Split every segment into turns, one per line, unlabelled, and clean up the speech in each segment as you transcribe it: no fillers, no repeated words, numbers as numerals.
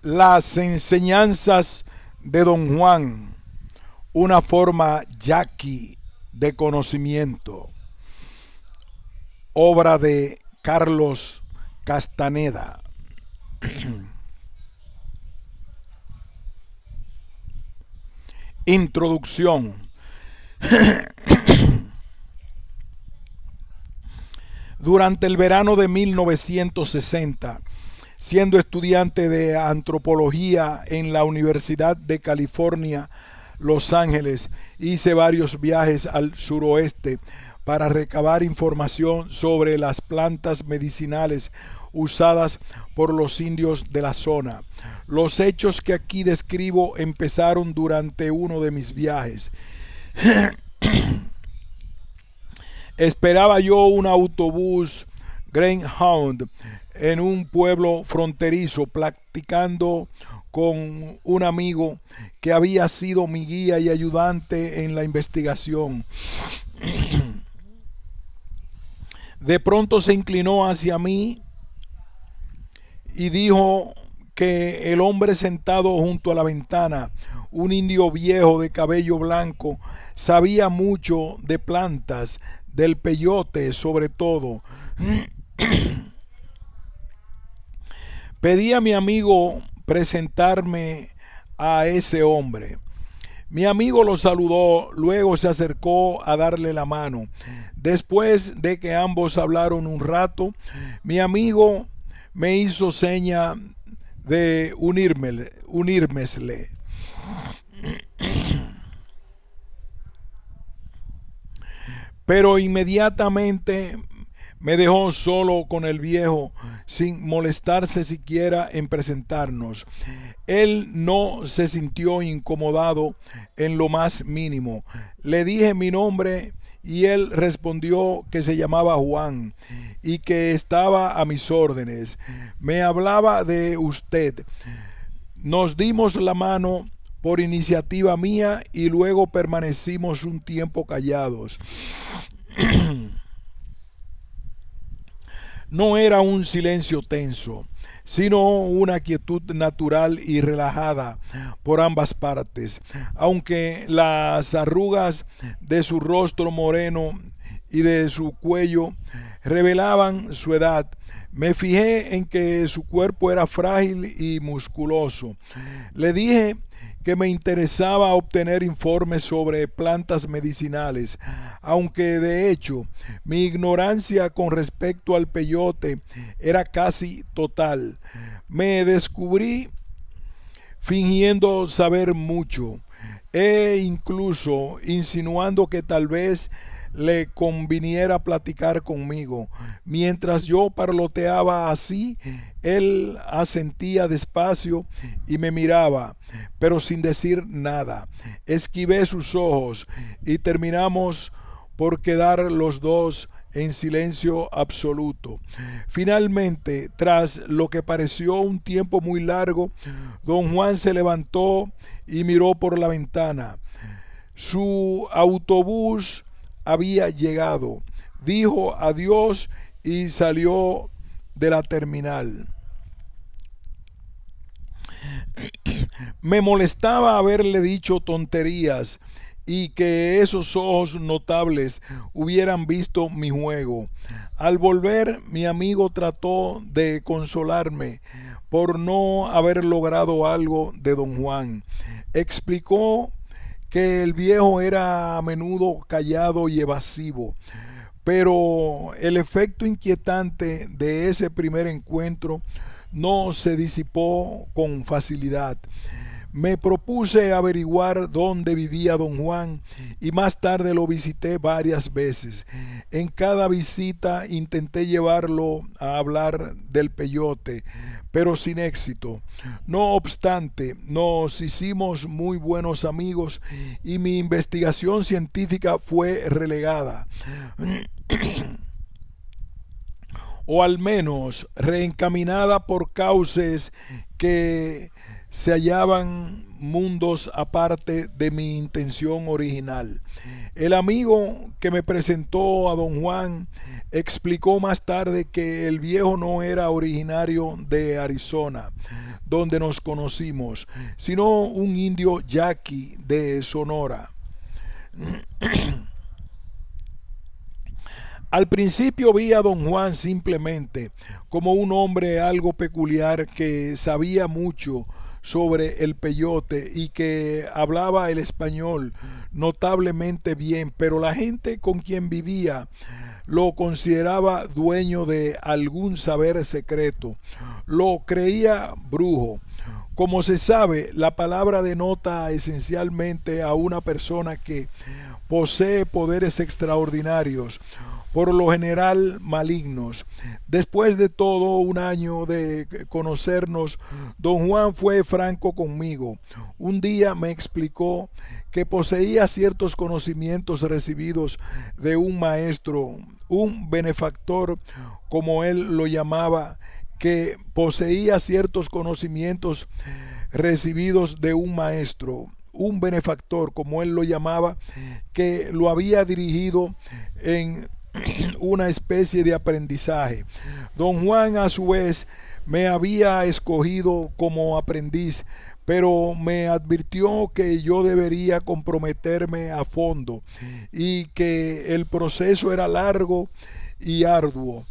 Las enseñanzas de Don Juan, una forma yaqui de conocimiento, obra de Carlos Castaneda. Introducción. Durante el verano de 1960, siendo estudiante de antropología en la Universidad de California, Los Ángeles, hice varios viajes al suroeste para recabar información sobre las plantas medicinales usadas por los indios de la zona. Los hechos que aquí describo empezaron durante uno de mis viajes. Esperaba yo un autobús Greyhound en un pueblo fronterizo, platicando con un amigo que había sido mi guía y ayudante en la investigación. De pronto se inclinó hacia mí y dijo que el hombre sentado junto a la ventana, un indio viejo de cabello blanco, sabía mucho de plantas, del peyote sobre todo. Pedí a mi amigo presentarme a ese hombre. Mi amigo lo saludó, luego se acercó a darle la mano. Después de que ambos hablaron un rato, mi amigo me hizo seña de unírmesle. Pero inmediatamente me dejó solo con el viejo, sin molestarse siquiera en presentarnos. Él no se sintió incomodado en lo más mínimo. Le dije mi nombre y él respondió que se llamaba Juan y que estaba a mis órdenes. Me hablaba de usted. Nos dimos la mano por iniciativa mía y luego permanecimos un tiempo callados. No era un silencio tenso, sino una quietud natural y relajada por ambas partes, aunque las arrugas de su rostro moreno y de su cuello revelaban su edad. Me fijé en que su cuerpo era frágil y musculoso. Le dije que me interesaba obtener informes sobre plantas medicinales, aunque de hecho mi ignorancia con respecto al peyote era casi total. Me descubrí fingiendo saber mucho e incluso insinuando que tal vez le conviniera platicar conmigo. Mientras yo parloteaba así, él asentía despacio y me miraba, pero sin decir nada. Esquivé sus ojos y terminamos por quedar los dos en silencio absoluto. Finalmente, tras lo que pareció un tiempo muy largo, don Juan se levantó y miró por la ventana. Su autobús había llegado, dijo adiós y salió de la terminal. Me molestaba haberle dicho tonterías y que esos ojos notables hubieran visto mi juego. Al volver, mi amigo trató de consolarme por no haber logrado algo de don Juan. Explicó que el viejo era a menudo callado y evasivo, pero el efecto inquietante de ese primer encuentro no se disipó con facilidad. Me propuse averiguar dónde vivía don Juan y más tarde lo visité varias veces. En cada visita intenté llevarlo a hablar del peyote, pero sin éxito. No obstante, nos hicimos muy buenos amigos y mi investigación científica fue relegada. O al menos reencaminada por cauces que se hallaban mundos aparte de mi intención original. El amigo que me presentó a don Juan explicó más tarde que el viejo no era originario de Arizona, donde nos conocimos, sino un indio yaqui de Sonora. Al principio vi a don Juan simplemente como un hombre algo peculiar que sabía mucho sobre el peyote y que hablaba el español notablemente bien, pero la gente con quien vivía lo consideraba dueño de algún saber secreto, lo creía brujo. Como se sabe, la palabra denota esencialmente a una persona que posee poderes extraordinarios, por lo general malignos. Después de todo un año de conocernos, don Juan fue franco conmigo. Un día me explicó que poseía ciertos conocimientos recibidos de un maestro, un benefactor, como él lo llamaba, que poseía ciertos conocimientos recibidos de un benefactor, como él lo llamaba, que lo había dirigido en una especie de aprendizaje. Don Juan, a su vez, me había escogido como aprendiz, pero me advirtió que yo debería comprometerme a fondo y que el proceso era largo y arduo.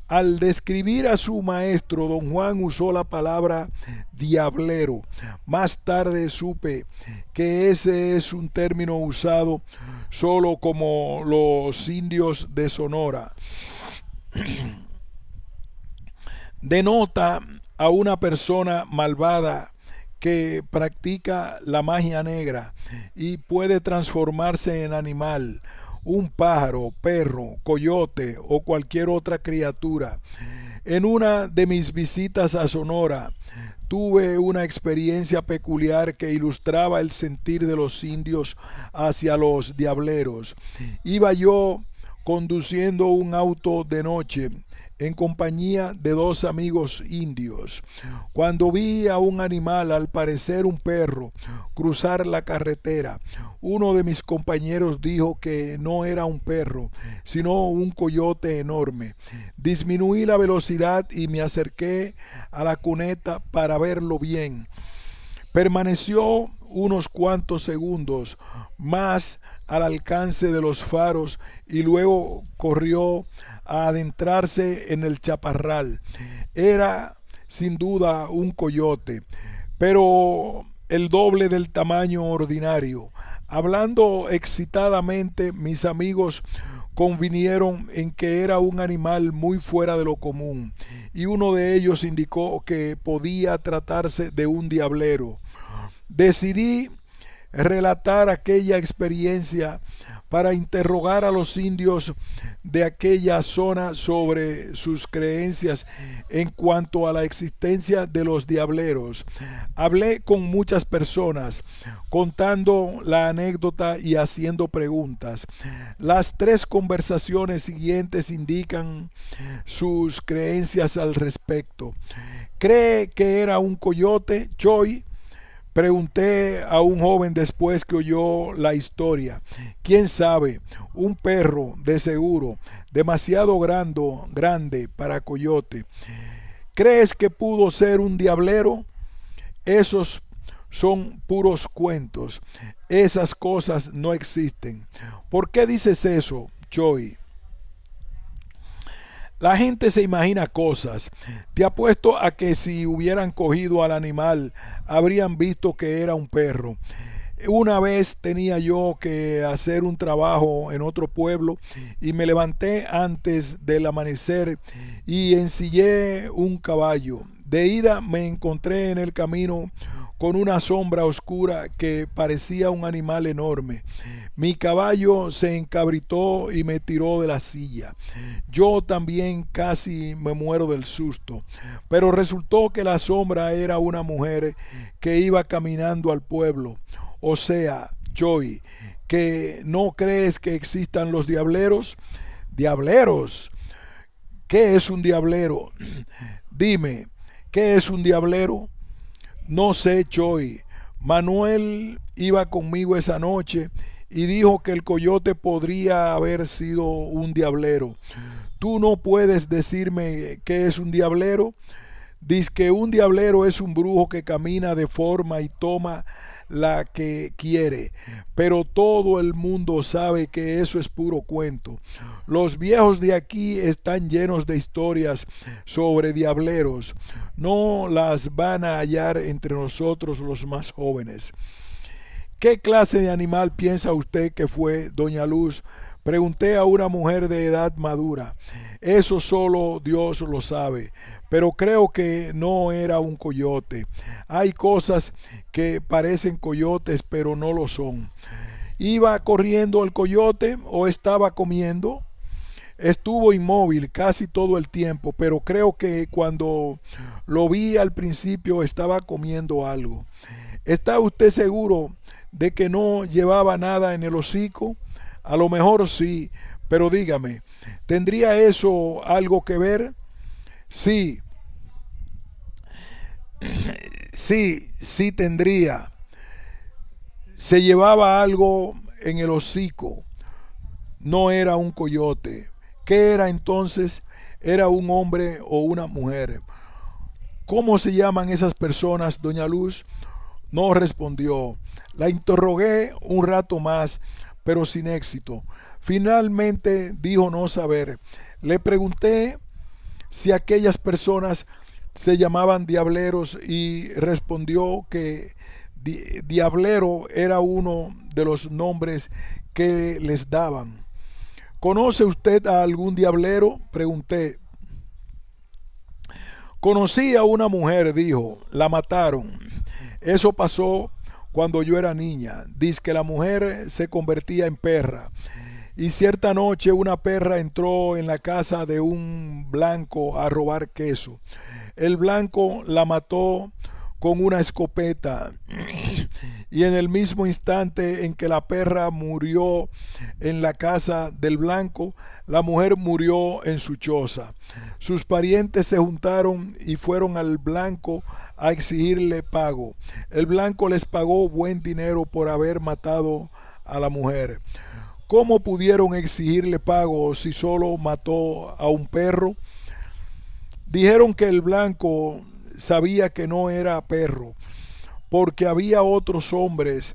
Al describir a su maestro, don Juan usó la palabra diablero. Más tarde supe que ese es un término usado solo como los indios de Sonora. Denota a una persona malvada que practica la magia negra y puede transformarse en animal, un pájaro, perro, coyote o cualquier otra criatura. En una de mis visitas a Sonora, tuve una experiencia peculiar que ilustraba el sentir de los indios hacia los diableros. Iba yo conduciendo un auto de noche en compañía de dos amigos indios, cuando vi a un animal, al parecer un perro, cruzar la carretera. Uno de mis compañeros dijo que no era un perro, sino un coyote enorme. Disminuí la velocidad y me acerqué a la cuneta para verlo bien. Permaneció unos cuantos segundos más al alcance de los faros y luego corrió a adentrarse en el chaparral. Era sin duda un coyote, pero el doble del tamaño ordinario. Hablando excitadamente, mis amigos convinieron en que era un animal muy fuera de lo común, y uno de ellos indicó que podía tratarse de un diablero. Decidí relatar aquella experiencia para interrogar a los indios de aquella zona sobre sus creencias en cuanto a la existencia de los diableros. Hablé con muchas personas, contando la anécdota y haciendo preguntas. Las tres conversaciones siguientes indican sus creencias al respecto. ¿Cree que era un coyote, Choi? Pregunté a un joven después que oyó la historia. ¿Quién sabe? Un perro, de seguro, demasiado grande para coyote. ¿Crees que pudo ser un diablero? Esos son puros cuentos. Esas cosas no existen. ¿Por qué dices eso, Choi? La gente se imagina cosas. Te apuesto a que si hubieran cogido al animal, habrían visto que era un perro. Una vez tenía yo que hacer un trabajo en otro pueblo y me levanté antes del amanecer y ensillé un caballo. De ida me encontré en el camino con una sombra oscura que parecía un animal enorme. Mi caballo se encabritó y me tiró de la silla. Yo también casi me muero del susto, pero resultó que la sombra era una mujer que iba caminando al pueblo. O sea, Joy, ¿que no crees que existan los diableros? ¿Diableros? ¿Qué es un diablero? Dime, ¿qué es un diablero? No sé, Choi. Manuel iba conmigo esa noche y dijo que el coyote podría haber sido un diablero. ¿Tú no puedes decirme qué es un diablero? Dice que un diablero es un brujo que camina de forma y toma la que quiere, pero todo el mundo sabe que eso es puro cuento. Los viejos de aquí están llenos de historias sobre diableros. No las van a hallar entre nosotros los más jóvenes. ¿Qué clase de animal piensa usted que fue, doña Luz? Pregunté a una mujer de edad madura. Eso solo Dios lo sabe, pero creo que no era un coyote. Hay cosas que parecen coyotes, pero no lo son. ¿Iba corriendo el coyote o estaba comiendo? Estuvo inmóvil casi todo el tiempo, pero creo que cuando lo vi al principio estaba comiendo algo. ¿Está usted seguro de que no llevaba nada en el hocico? A lo mejor sí, pero dígame, ¿tendría eso algo que ver? Sí, sí tendría. Se llevaba algo en el hocico. No era un coyote. ¿Qué era entonces? ¿Era un hombre o una mujer? ¿Cómo se llaman esas personas, doña Luz? No respondió. La interrogué un rato más, pero sin éxito. Finalmente dijo no saber. Le pregunté si aquellas personas se llamaban diableros y respondió que diablero era uno de los nombres que les daban. ¿Conoce usted a algún diablero? Pregunté. Conocí a una mujer, dijo, la mataron. Eso pasó cuando yo era niña. Dice que la mujer se convertía en perra. Y cierta noche una perra entró en la casa de un blanco a robar queso. El blanco la mató con una escopeta y en el mismo instante en que la perra murió en la casa del blanco, la mujer murió en su choza. Sus parientes se juntaron y fueron al blanco a exigirle pago. El blanco les pagó buen dinero por haber matado a la mujer. ¿Cómo pudieron exigirle pago si solo mató a un perro? Dijeron que el blanco sabía que no era perro, porque había otros hombres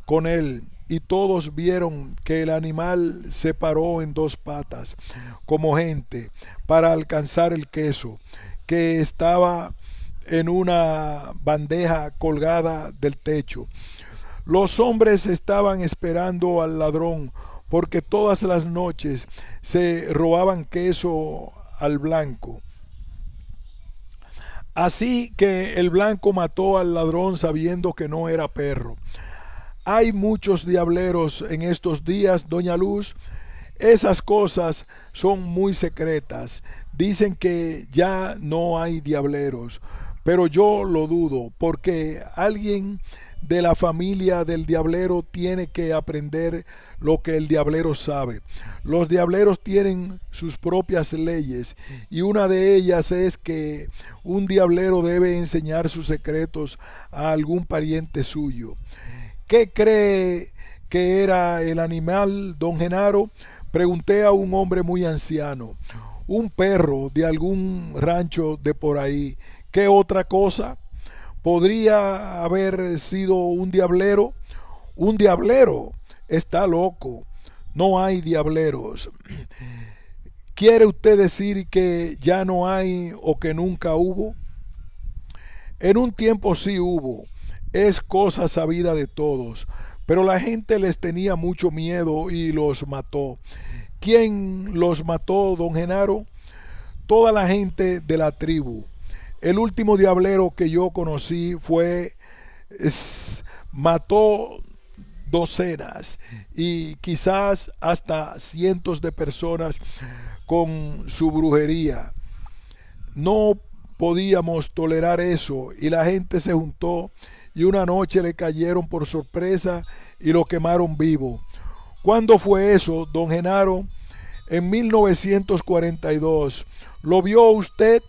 con él y todos vieron que el animal se paró en dos patas, como gente, para alcanzar el queso, que estaba en una bandeja colgada del techo. Los hombres estaban esperando al ladrón, porque todas las noches se robaban queso al blanco. Así que el blanco mató al ladrón sabiendo que no era perro. Hay muchos diableros en estos días, doña Luz. Esas cosas son muy secretas. Dicen que ya no hay diableros, pero yo lo dudo, porque alguien de la familia del diablero tiene que aprender lo que el diablero sabe. Los diableros tienen sus propias leyes y una de ellas es que un diablero debe enseñar sus secretos a algún pariente suyo. ¿Qué cree que era el animal, don Genaro? Pregunté a un hombre muy anciano. Un perro de algún rancho de por ahí. ¿Qué otra cosa? ¿Podría haber sido un diablero? Un diablero. Está loco. No hay diableros. ¿Quiere usted decir que ya no hay o que nunca hubo? En un tiempo sí hubo. Es cosa sabida de todos. Pero la gente les tenía mucho miedo y los mató. ¿Quién los mató, don Genaro? Toda la gente de la tribu. El último diablero que yo conocí mató docenas y quizás hasta cientos de personas con su brujería. No podíamos tolerar eso y la gente se juntó y una noche le cayeron por sorpresa y lo quemaron vivo. ¿Cuándo fue eso, don Genaro? En 1942. ¿Lo vio usted?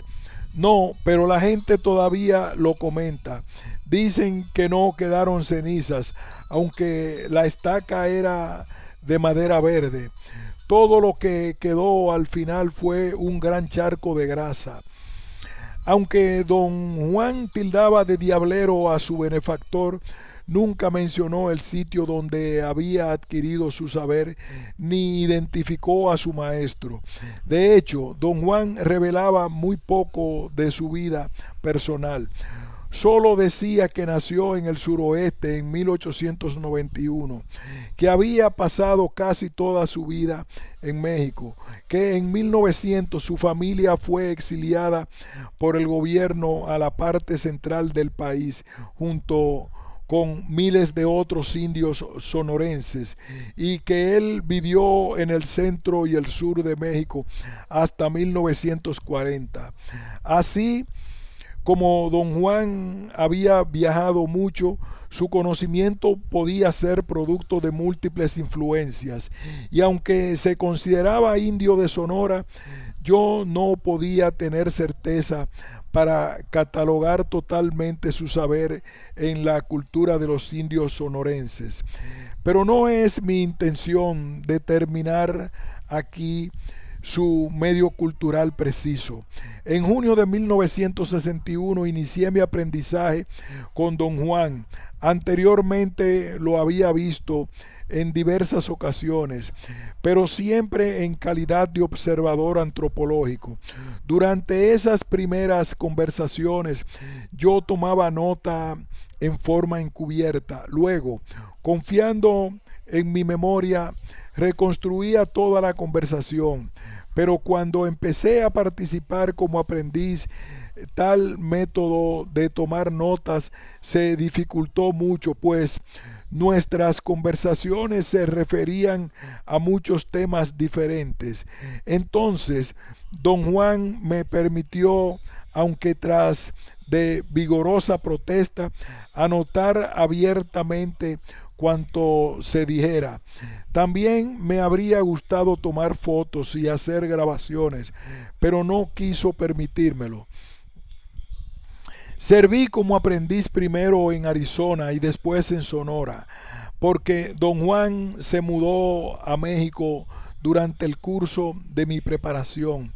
No, pero la gente todavía lo comenta. Dicen que no quedaron cenizas, aunque la estaca era de madera verde. Todo lo que quedó al final fue un gran charco de grasa. Aunque don Juan tildaba de diablero a su benefactor, nunca mencionó el sitio donde había adquirido su saber ni identificó a su maestro. De hecho, don Juan revelaba muy poco de su vida personal. Solo decía que nació en el suroeste en 1891, que había pasado casi toda su vida en México, que en 1900 su familia fue exiliada por el gobierno a la parte central del país, junto con miles de otros indios sonorenses, y que él vivió en el centro y el sur de México hasta 1940. Así, como don Juan había viajado mucho, su conocimiento podía ser producto de múltiples influencias, y aunque se consideraba indio de Sonora, yo no podía tener certeza para catalogar totalmente su saber en la cultura de los indios sonorenses. Pero no es mi intención determinar aquí su medio cultural preciso. En junio de 1961 inicié mi aprendizaje con don Juan. Anteriormente lo había visto en diversas ocasiones, pero siempre en calidad de observador antropológico. Durante esas primeras conversaciones yo tomaba nota en forma encubierta. Luego, confiando en mi memoria, reconstruía toda la conversación, pero cuando empecé a participar como aprendiz, tal método de tomar notas se dificultó mucho, pues nuestras conversaciones se referían a muchos temas diferentes. Entonces, don Juan me permitió, aunque tras de vigorosa protesta, anotar abiertamente cuanto se dijera. También me habría gustado tomar fotos y hacer grabaciones, pero no quiso permitírmelo. Serví como aprendiz primero en Arizona y después en Sonora, porque don Juan se mudó a México durante el curso de mi preparación.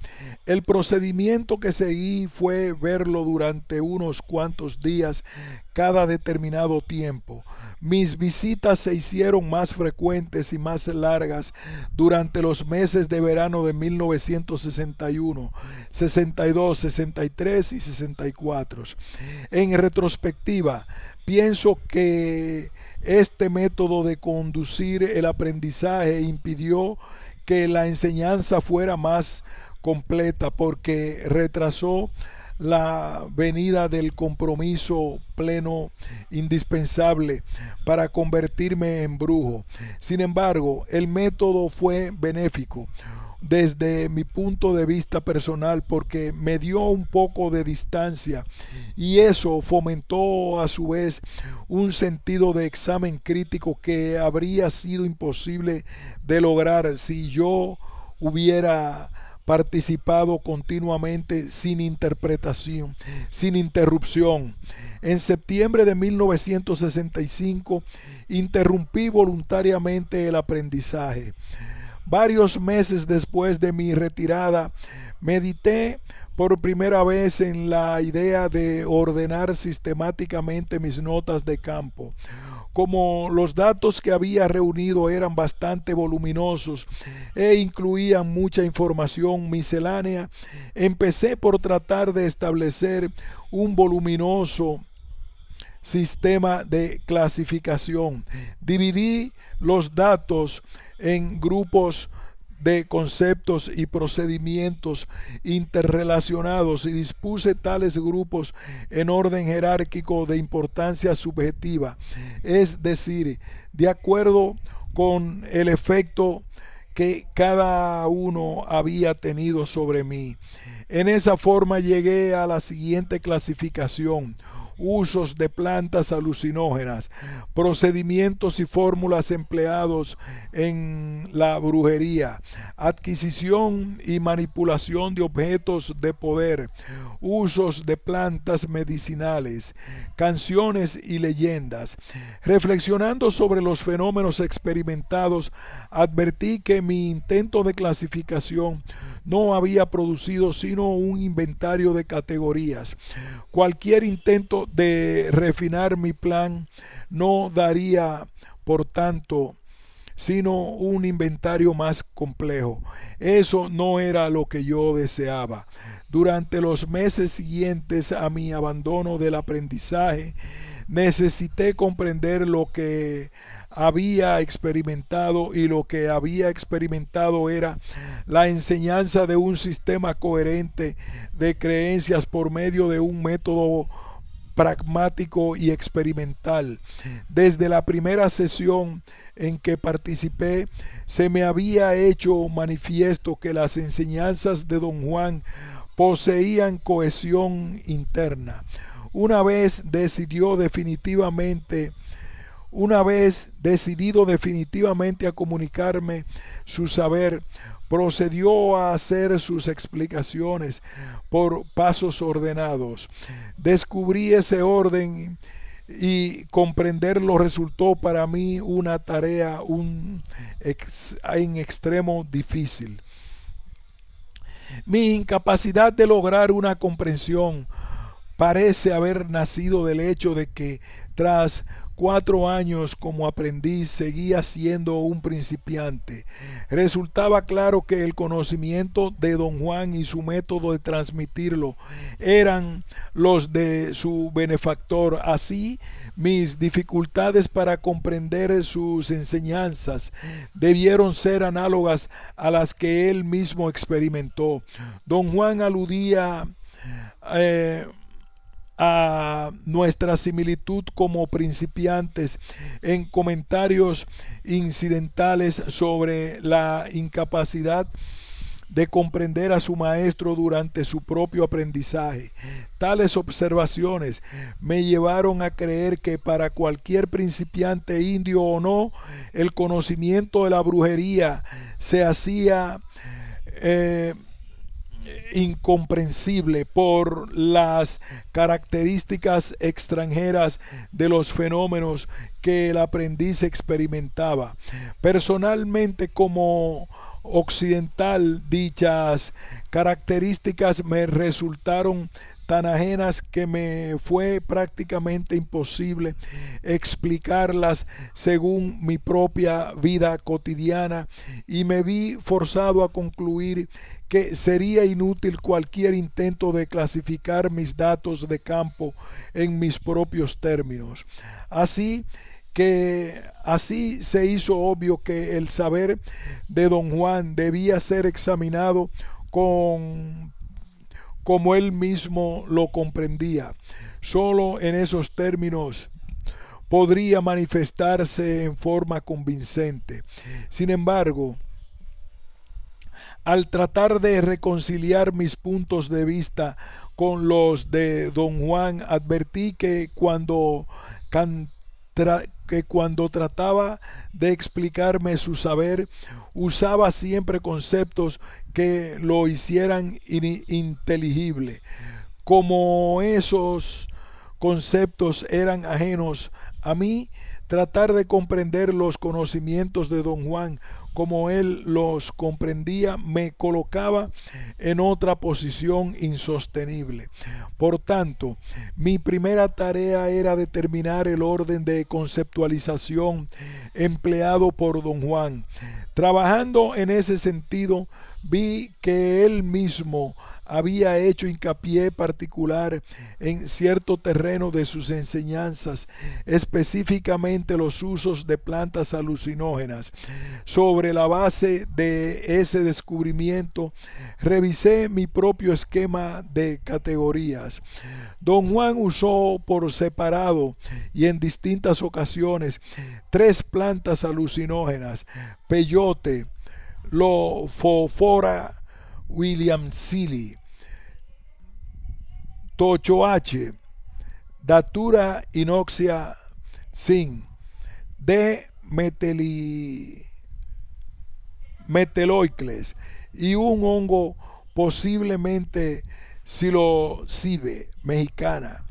El procedimiento que seguí fue verlo durante unos cuantos días cada determinado tiempo. Mis visitas se hicieron más frecuentes y más largas durante los meses de verano de 1961, 62, 63 y 64. En retrospectiva, pienso que este método de conducir el aprendizaje impidió que la enseñanza fuera más completa porque retrasó la venida del compromiso pleno indispensable para convertirme en brujo. Sin embargo, el método fue benéfico desde mi punto de vista personal porque me dio un poco de distancia y eso fomentó a su vez un sentido de examen crítico que habría sido imposible de lograr si yo hubiera participado continuamente sin interpretación, sin interrupción. En septiembre de 1965 interrumpí voluntariamente el aprendizaje. Varios meses después de mi retirada, medité por primera vez en la idea de ordenar sistemáticamente mis notas de campo. Como los datos que había reunido eran bastante voluminosos e incluían mucha información miscelánea, empecé por tratar de establecer un voluminoso sistema de clasificación. Dividí los datos en grupos de conceptos y procedimientos interrelacionados y dispuse tales grupos en orden jerárquico de importancia subjetiva, es decir, de acuerdo con el efecto que cada uno había tenido sobre mí. En esa forma llegué a la siguiente clasificación: usos de plantas alucinógenas, procedimientos y fórmulas empleados en la brujería, adquisición y manipulación de objetos de poder, usos de plantas medicinales, canciones y leyendas. Reflexionando sobre los fenómenos experimentados, advertí que mi intento de clasificación no había producido sino un inventario de categorías. Cualquier intento de refinar mi plan no daría, por tanto, sino un inventario más complejo. Eso no era lo que yo deseaba. Durante los meses siguientes a mi abandono del aprendizaje, necesité comprender lo que había experimentado, y lo que había experimentado era la enseñanza de un sistema coherente de creencias por medio de un método pragmático y experimental. Desde la primera sesión en que participé, se me había hecho manifiesto que las enseñanzas de Don Juan poseían cohesión interna. Una vez decidido definitivamente a comunicarme su saber, procedió a hacer sus explicaciones por pasos ordenados. Descubrí ese orden y comprenderlo resultó para mí una tarea en extremo difícil. Mi incapacidad de lograr una comprensión parece haber nacido del hecho de que tras 4 años como aprendiz seguía siendo un principiante. Resultaba claro que el conocimiento de Don Juan y su método de transmitirlo eran los de su benefactor. Así, mis dificultades para comprender sus enseñanzas debieron ser análogas a las que él mismo experimentó. Don Juan aludía a nuestra similitud como principiantes en comentarios incidentales sobre la incapacidad de comprender a su maestro durante su propio aprendizaje. Tales observaciones me llevaron a creer que para cualquier principiante, indio o no, el conocimiento de la brujería se hacía incomprensible por las características extranjeras de los fenómenos que el aprendiz experimentaba. Personalmente, como occidental, dichas características me resultaron tan ajenas que me fue prácticamente imposible explicarlas según mi propia vida cotidiana, y me vi forzado a concluir que sería inútil cualquier intento de clasificar mis datos de campo en mis propios términos. Así se hizo obvio que el saber de Don Juan debía ser examinado como él mismo lo comprendía. Solo en esos términos podría manifestarse en forma convincente. Sin embargo, al tratar de reconciliar mis puntos de vista con los de Don Juan, advertí que cuando trataba de explicarme su saber, usaba siempre conceptos que lo hicieran ininteligible. Como esos conceptos eran ajenos a mí, tratar de comprender los conocimientos de Don Juan como él los comprendía me colocaba en otra posición insostenible. Por tanto, mi primera tarea era determinar el orden de conceptualización empleado por Don Juan. Trabajando en ese sentido, vi que él mismo había hecho hincapié particular en cierto terreno de sus enseñanzas, específicamente los usos de plantas alucinógenas. Sobre la base de ese descubrimiento, revisé mi propio esquema de categorías. Don Juan usó por separado y en distintas ocasiones 3 plantas alucinógenas: peyote, Lophophora williamsii, tochoache, Datura inoxia sin, de meteloicles y un hongo posiblemente psilocibe mexicana.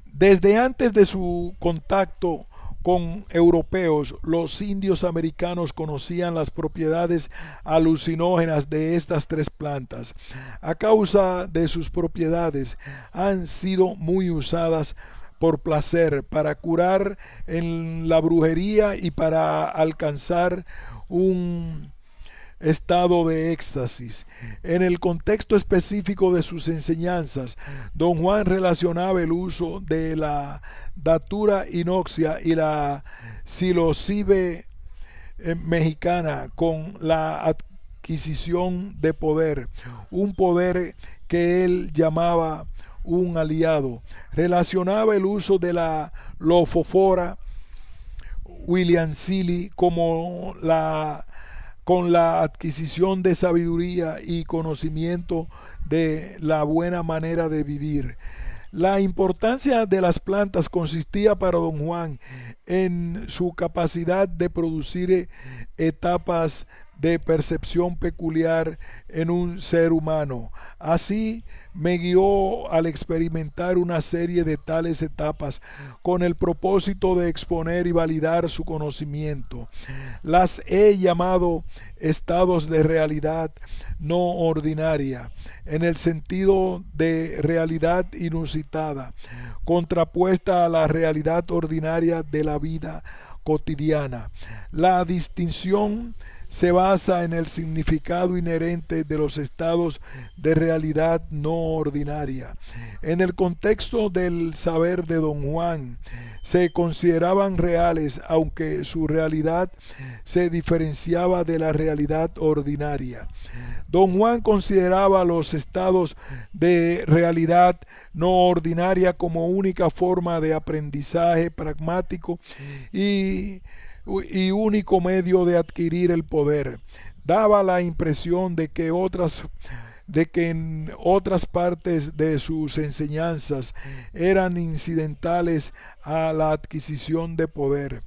Desde antes de su contacto con europeos, los indios americanos conocían las propiedades alucinógenas de estas tres plantas. A causa de sus propiedades, han sido muy usadas por placer, para curar en la brujería y para alcanzar un estado de éxtasis. En el contexto específico de sus enseñanzas, don Juan relacionaba el uso de la datura inoxia y la psilocibe mexicana con la adquisición de poder, un poder que él llamaba un aliado. Relacionaba el uso de la lofofora williamsili con la adquisición de sabiduría y conocimiento de la buena manera de vivir. La importancia de las plantas consistía para don Juan en su capacidad de producir etapas de percepción peculiar en un ser humano. Así me guió al experimentar una serie de tales etapas con el propósito de exponer y validar su conocimiento. Las he llamado estados de realidad no ordinaria, en el sentido de realidad inusitada, contrapuesta a la realidad ordinaria de la vida cotidiana. La distinción se basa en el significado inherente de los estados de realidad no ordinaria. En el contexto del saber de don Juan, se consideraban reales, aunque su realidad se diferenciaba de la realidad ordinaria. Don Juan consideraba los estados de realidad no ordinaria como única forma de aprendizaje pragmático y único medio de adquirir el poder. Daba la impresión de que en otras partes de sus enseñanzas eran incidentales a la adquisición de poder.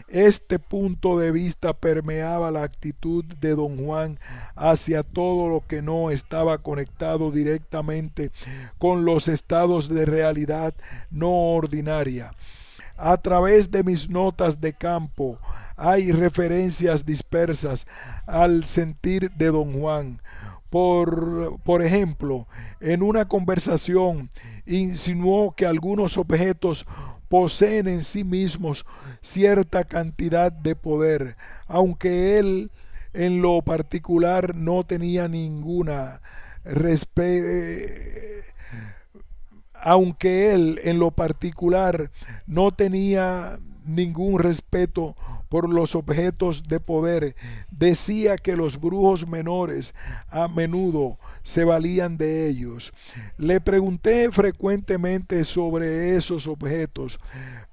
Este punto de vista permeaba la actitud de don Juan hacia todo lo que no estaba conectado directamente con los estados de realidad no ordinaria. A través de mis notas de campo hay referencias dispersas al sentir de don Juan. Por ejemplo, en una conversación insinuó que algunos objetos poseen en sí mismos cierta cantidad de poder, aunque él en lo particular no tenía ninguna aunque él en lo particular no tenía ningún respeto por los objetos de poder, decía que los brujos menores a menudo se valían de ellos. Le pregunté frecuentemente sobre esos objetos,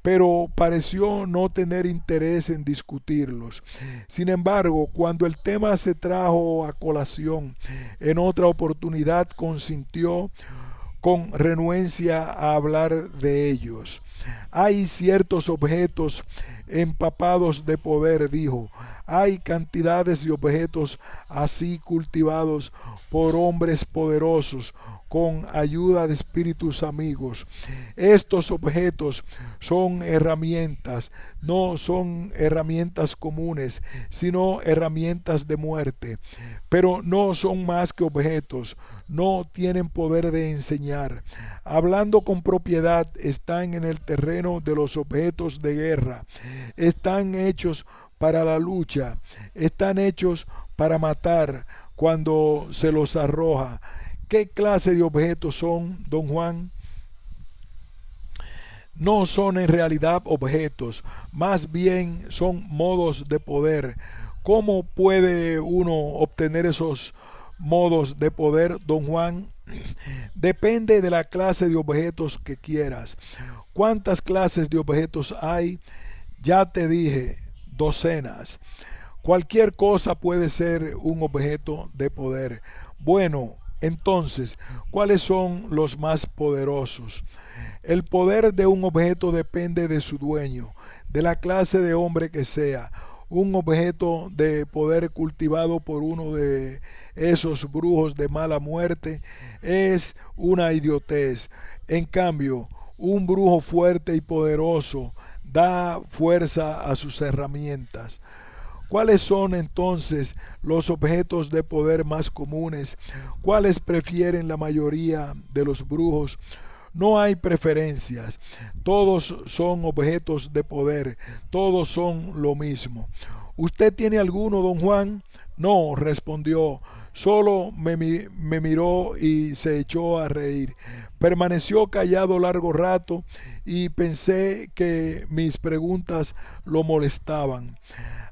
pero pareció no tener interés en discutirlos. Sin embargo, cuando el tema se trajo a colación, en otra oportunidad consintió con renuencia a hablar de ellos. Hay ciertos objetos empapados de poder, dijo. Hay cantidades de objetos así cultivados por hombres poderosos con ayuda de espíritus amigos. Estos objetos son herramientas, no son herramientas comunes, sino herramientas de muerte. Pero no son más que objetos, no tienen poder de enseñar. Hablando con propiedad, están en el terreno de los objetos de guerra. Están hechos para la lucha, están hechos para matar cuando se los arroja. ¿Qué clase de objetos son, don Juan? No son en realidad objetos, más bien son modos de poder. ¿Cómo puede uno obtener esos modos de poder, don Juan? Depende de la clase de objetos que quieras. ¿Cuántas clases de objetos hay? Ya te dije, docenas. Cualquier cosa puede ser un objeto de poder. Bueno, Entonces, ¿cuáles son los más poderosos? El poder de un objeto depende de su dueño, de la clase de hombre que sea. Un objeto de poder cultivado por uno de esos brujos de mala muerte es una idiotez. En cambio, un brujo fuerte y poderoso da fuerza a sus herramientas. ¿Cuáles son entonces los objetos de poder más comunes? ¿Cuáles prefieren la mayoría de los brujos? No hay preferencias, todos son objetos de poder, todos son lo mismo. ¿Usted tiene alguno, don Juan? No, respondió, solo me miró y se echó a reír. Permaneció callado largo rato y pensé que mis preguntas lo molestaban.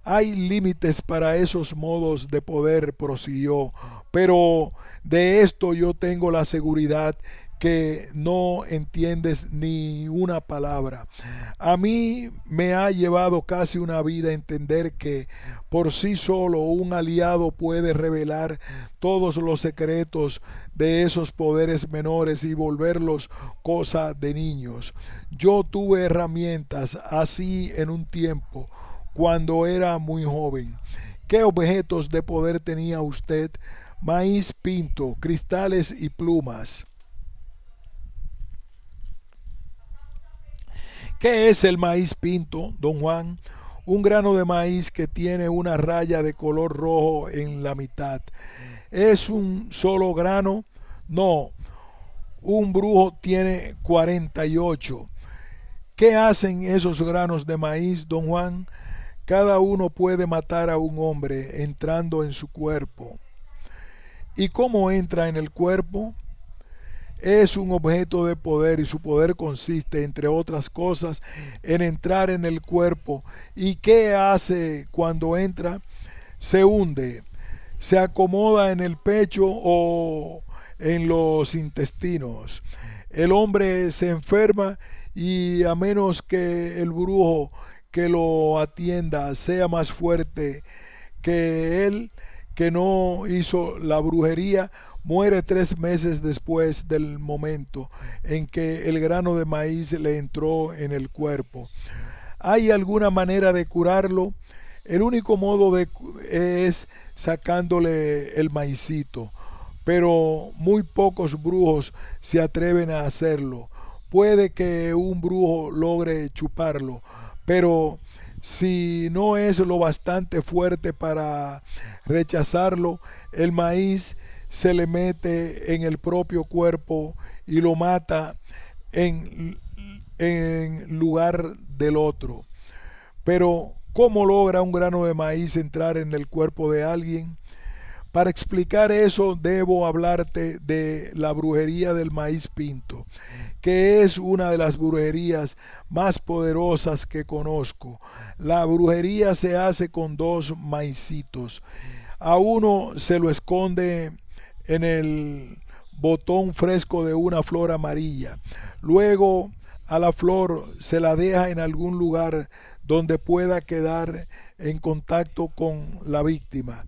Hay límites para esos modos de poder, prosiguió, pero de esto yo tengo la seguridad que no entiendes ni una palabra. A mí me ha llevado casi una vida entender que por sí solo un aliado puede revelar todos los secretos de esos poderes menores y volverlos cosa de niños. Yo tuve herramientas así en un tiempo, cuando era muy joven. ¿Qué objetos de poder tenía usted? Maíz pinto, cristales y plumas. ¿Qué es el maíz pinto, don Juan? Un grano de maíz que tiene una raya de color rojo en la mitad. ¿Es un solo grano? No, un brujo tiene 48. ¿Qué hacen esos granos de maíz, don Juan? Cada uno puede matar a un hombre entrando en su cuerpo. ¿Y cómo entra en el cuerpo? Es un objeto de poder y su poder consiste, entre otras cosas, en entrar en el cuerpo. ¿Y qué hace cuando entra? Se hunde, se acomoda en el pecho o en los intestinos. El hombre se enferma y a menos que el brujo que lo atienda sea más fuerte que él, que no hizo la brujería, muere 3 meses después del momento en que el grano de maíz le entró en el cuerpo. ¿Hay alguna manera de curarlo? El único modo es sacándole el maicito, pero muy pocos brujos se atreven a hacerlo. Puede que un brujo logre chuparlo, pero si no es lo bastante fuerte para rechazarlo, el maíz se le mete en el propio cuerpo y lo mata en lugar del otro. Pero, ¿cómo logra un grano de maíz entrar en el cuerpo de alguien? Para explicar eso debo hablarte de la brujería del maíz pinto, que es una de las brujerías más poderosas que conozco. La brujería se hace con dos maicitos. A uno se lo esconde en el botón fresco de una flor amarilla. Luego a la flor se la deja en algún lugar donde pueda quedar en contacto con la víctima.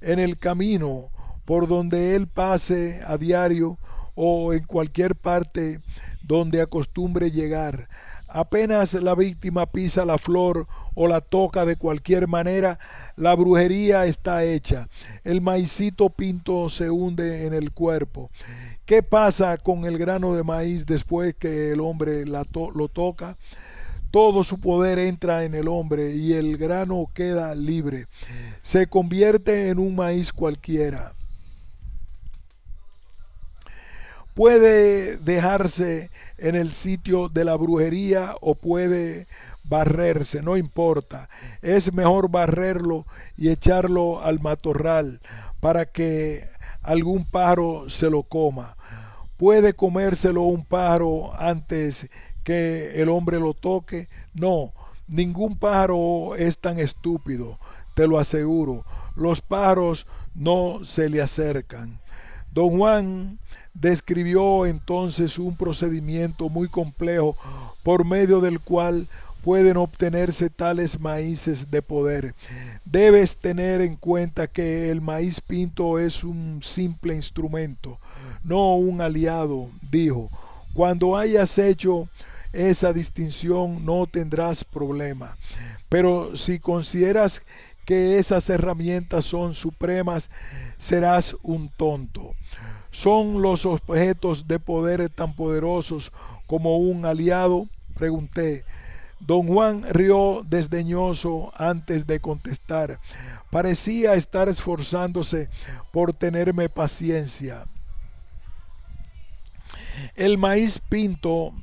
En el camino por donde él pase a diario o en cualquier parte donde acostumbre llegar. Apenas la víctima pisa la flor o la toca de cualquier manera, la brujería está hecha. El maicito pinto se hunde en el cuerpo. ¿Qué pasa con el grano de maíz después que el hombre lo toca? Todo su poder entra en el hombre y el grano queda libre. Se convierte en un maíz cualquiera. Puede dejarse en el sitio de la brujería o puede barrerse, no importa. Es mejor barrerlo y echarlo al matorral para que algún pájaro se lo coma. ¿Puede comérselo un pájaro antes que el hombre lo toque? No, ningún pájaro es tan estúpido, te lo aseguro. Los pájaros no se le acercan. Don Juan describió entonces un procedimiento muy complejo por medio del cual pueden obtenerse tales maíces de poder. Debes tener en cuenta que el maíz pinto es un simple instrumento, no un aliado, dijo. Cuando hayas hecho esa distinción no tendrás problema. Pero si consideras que esas herramientas son supremas, serás un tonto. ¿Son los objetos de poder tan poderosos como un aliado? Pregunté. Don Juan rió desdeñoso antes de contestar. Parecía estar esforzándose por tenerme paciencia. El maíz pinto,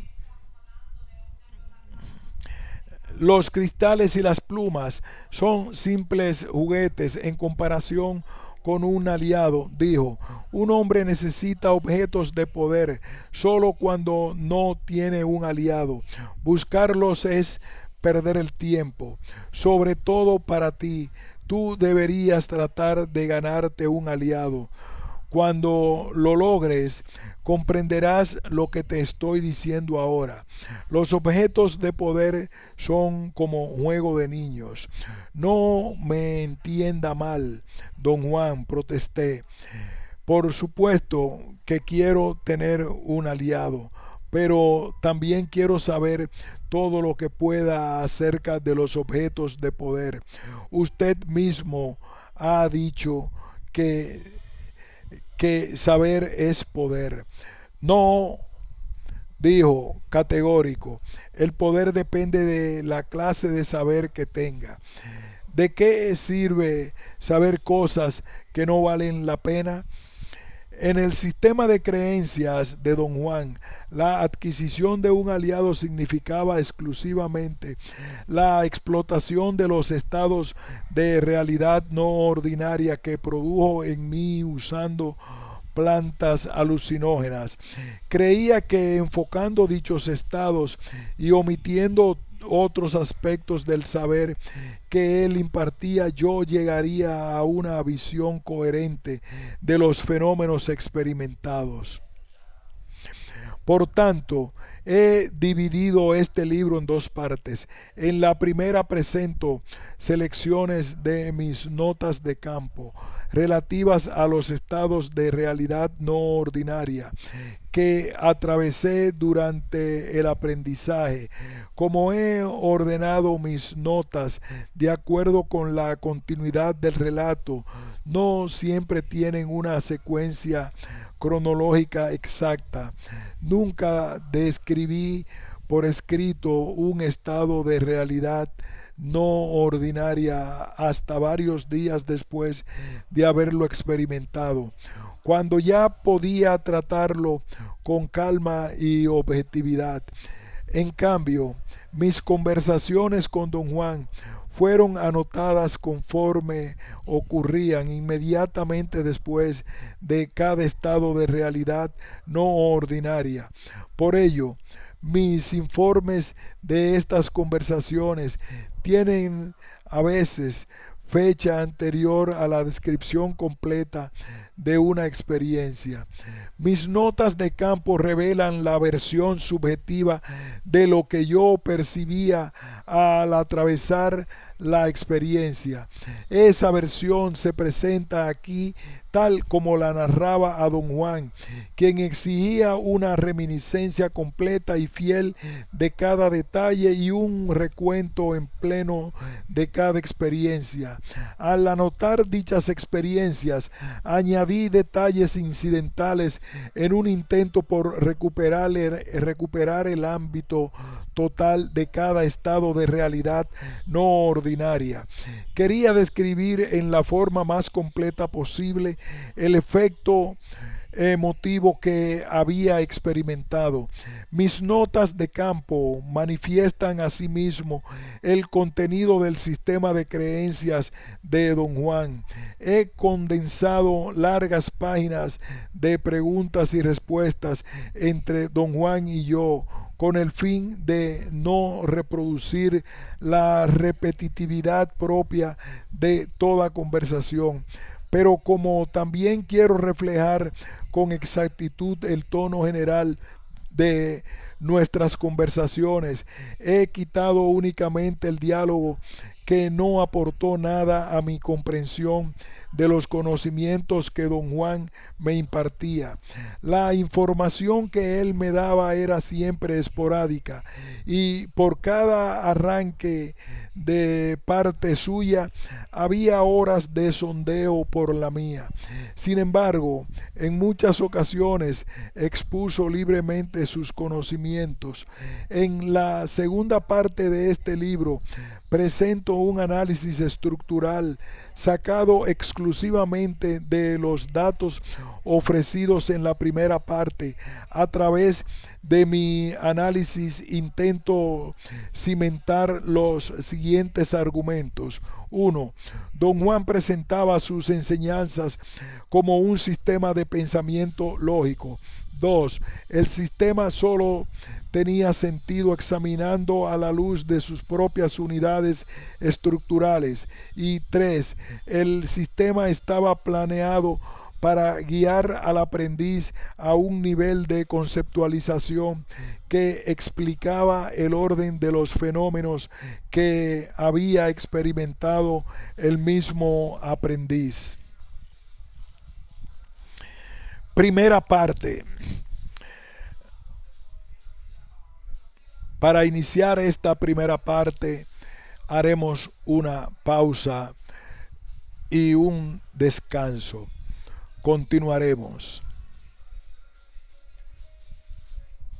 los cristales y las plumas son simples juguetes en comparación con un aliado, dijo. Un hombre necesita objetos de poder solo cuando no tiene un aliado. Buscarlos es perder el tiempo, sobre todo para ti. Tú deberías tratar de ganarte un aliado. Cuando lo logres, comprenderás lo que te estoy diciendo ahora. Los objetos de poder son como juego de niños. No me entienda mal, don Juan, protesté. Por supuesto que quiero tener un aliado, pero también quiero saber todo lo que pueda acerca de los objetos de poder. Usted mismo ha dicho que saber es poder. No, dijo categórico, el poder depende de la clase de saber que tenga. ¿De qué sirve saber cosas que no valen la pena? En el sistema de creencias de don Juan, la adquisición de un aliado significaba exclusivamente la explotación de los estados de realidad no ordinaria que produjo en mí usando plantas alucinógenas. Creía que enfocando dichos estados y omitiendo otros aspectos del saber que él impartía, yo llegaría a una visión coherente de los fenómenos experimentados. Por tanto, he dividido este libro en dos partes. En la primera presento selecciones de mis notas de campo relativas a los estados de realidad no ordinaria que atravesé durante el aprendizaje. Como he ordenado mis notas de acuerdo con la continuidad del relato, no siempre tienen una secuencia cronológica exacta. Nunca describí por escrito un estado de realidad no ordinaria hasta varios días después de haberlo experimentado, cuando ya podía tratarlo con calma y objetividad. En cambio, mis conversaciones con don Juan fueron anotadas conforme ocurrían inmediatamente después de cada estado de realidad no ordinaria. Por ello, mis informes de estas conversaciones tienen a veces fecha anterior a la descripción completa de una experiencia. Mis notas de campo revelan la versión subjetiva de lo que yo percibía al atravesar la experiencia. Esa versión se presenta aquí tal como la narraba a don Juan, quien exigía una reminiscencia completa y fiel de cada detalle y un recuento en pleno de cada experiencia. Al anotar dichas experiencias, añadí detalles incidentales en un intento por recuperar el ámbito total de cada estado de realidad no ordinaria. Quería describir en la forma más completa posible el efecto emotivo que había experimentado. Mis notas de campo manifiestan asimismo el contenido del sistema de creencias de don Juan. He condensado largas páginas de preguntas y respuestas entre don Juan y yo, con el fin de no reproducir la repetitividad propia de toda conversación. Pero como también quiero reflejar con exactitud el tono general de nuestras conversaciones. He quitado únicamente el diálogo que no aportó nada a mi comprensión de los conocimientos que don Juan me impartía. La información que él me daba era siempre esporádica y por cada arranque de parte suya había horas de sondeo por la mía. Sin embargo, en muchas ocasiones expuso libremente sus conocimientos. En la segunda parte de este libro presento un análisis estructural sacado exclusivamente de los datos ofrecidos en la primera parte. A través de mi análisis intento cimentar los siguientes argumentos. 1. Don Juan presentaba sus enseñanzas como un sistema de pensamiento lógico. 2. El sistema solo tenía sentido examinando a la luz de sus propias unidades estructurales. Y 3. El sistema estaba planeado para guiar al aprendiz a un nivel de conceptualización que explicaba el orden de los fenómenos que había experimentado el mismo aprendiz. Primera parte. Para iniciar esta primera parte haremos una pausa y un descanso. Continuaremos.